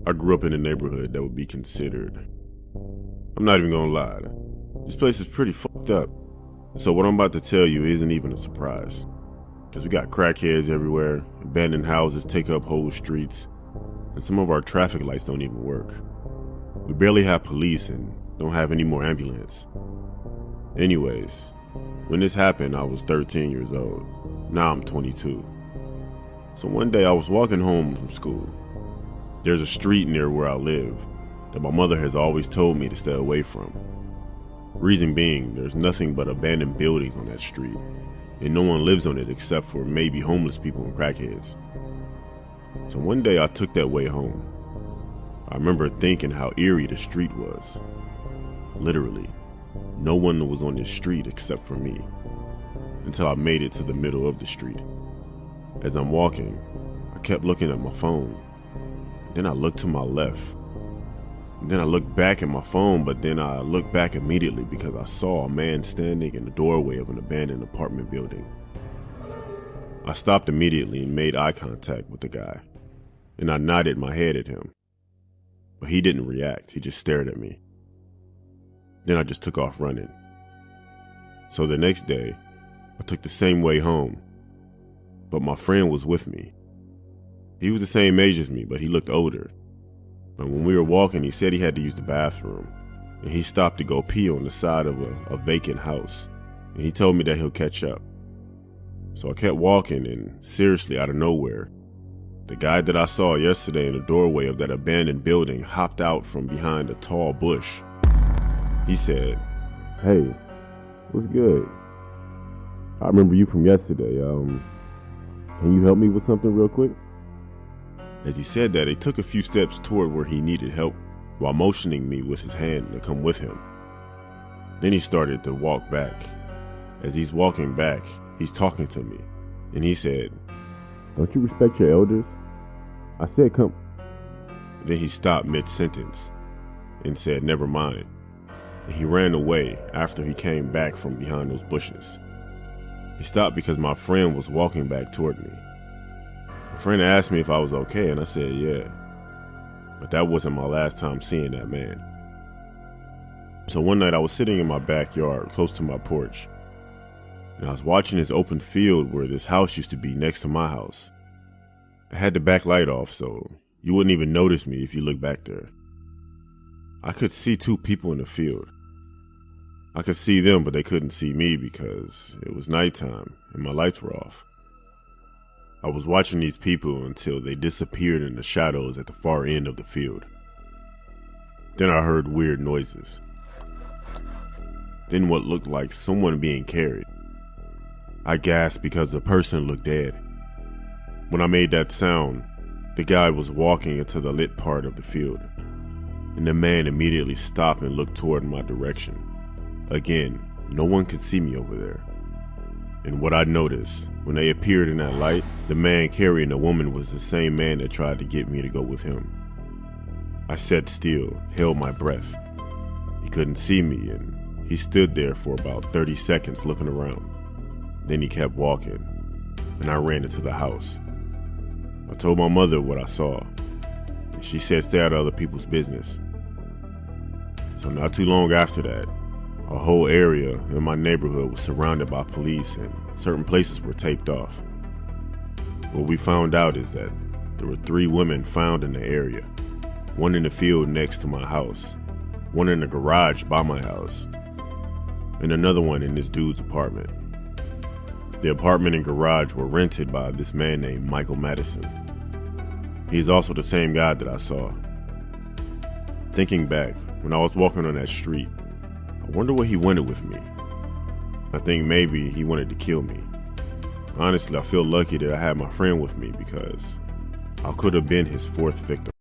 I grew up in a neighborhood that would be considered, I'm not even gonna lie, this place is pretty fucked up. So what I'm about to tell you isn't even a surprise. Because we got crackheads everywhere, abandoned houses take up whole streets, and some of our traffic lights don't even work. We barely have police and don't have any more ambulance. Anyways, when this happened, I was 13 years old. Now I'm 22. So one day I was walking home from school. There's a street near where I live that my mother has always told me to stay away from. Reason being, there's nothing but abandoned buildings on that street, and no one lives on it except for maybe homeless people and crackheads. So one day I took that way home. I remember thinking how eerie the street was. Literally, no one was on this street except for me, until I made it to the middle of the street. As I'm walking, I kept looking at my phone. Then I looked to my left. Then I looked back at my phone, but then I looked back immediately because I saw a man standing in the doorway of an abandoned apartment building. I stopped immediately and made eye contact with the guy, and I nodded my head at him. But he didn't react, he just stared at me. Then I just took off running. So the next day, I took the same way home, but my friend was with me. He was the same age as me, but he looked older. But when we were walking, he said he had to use the bathroom, and he stopped to go pee on the side of a vacant house, and he told me that he'll catch up. So I kept walking, and seriously, out of nowhere, the guy that I saw yesterday in the doorway of that abandoned building hopped out from behind a tall bush. He said, "Hey, what's good? I remember you from yesterday. Can you help me with something real quick?" As he said that, he took a few steps toward where he needed help while motioning me with his hand to come with him. Then he started to walk back. As he's walking back, he's talking to me, and he said, "Don't you respect your elders?" I said, "Come." Then he stopped mid-sentence and said, "Never mind." And he ran away after he came back from behind those bushes. He stopped because my friend was walking back toward me. My friend asked me if I was okay, and I said yeah. But that wasn't my last time seeing that man. So one night I was sitting in my backyard close to my porch, and I was watching this open field where this house used to be next to my house. I had the back light off, so you wouldn't even notice me if you look back there. I could see two people in the field. I could see them, but they couldn't see me because it was nighttime and my lights were off. I was watching these people until they disappeared in the shadows at the far end of the field. Then I heard weird noises. Then what looked like someone being carried. I gasped because the person looked dead. When I made that sound, the guy was walking into the lit part of the field, and the man immediately stopped and looked toward my direction. Again, no one could see me over there. And what I noticed, when they appeared in that light, the man carrying the woman was the same man that tried to get me to go with him. I sat still, held my breath. He couldn't see me, and he stood there for about 30 seconds looking around. Then he kept walking, and I ran into the house. I told my mother what I saw, and she said stay out of other people's business. So not too long after that, a whole area in my neighborhood was surrounded by police and certain places were taped off. What we found out is that there were 3 women found in the area, one in the field next to my house, one in the garage by my house, and another one in this dude's apartment. The apartment and garage were rented by this man named Michael Madison. He's also the same guy that I saw. Thinking back, when I was walking on that street, I wonder what he wanted with me. I think maybe he wanted to kill me. Honestly, I feel lucky that I had my friend with me because I could have been his 4th victim.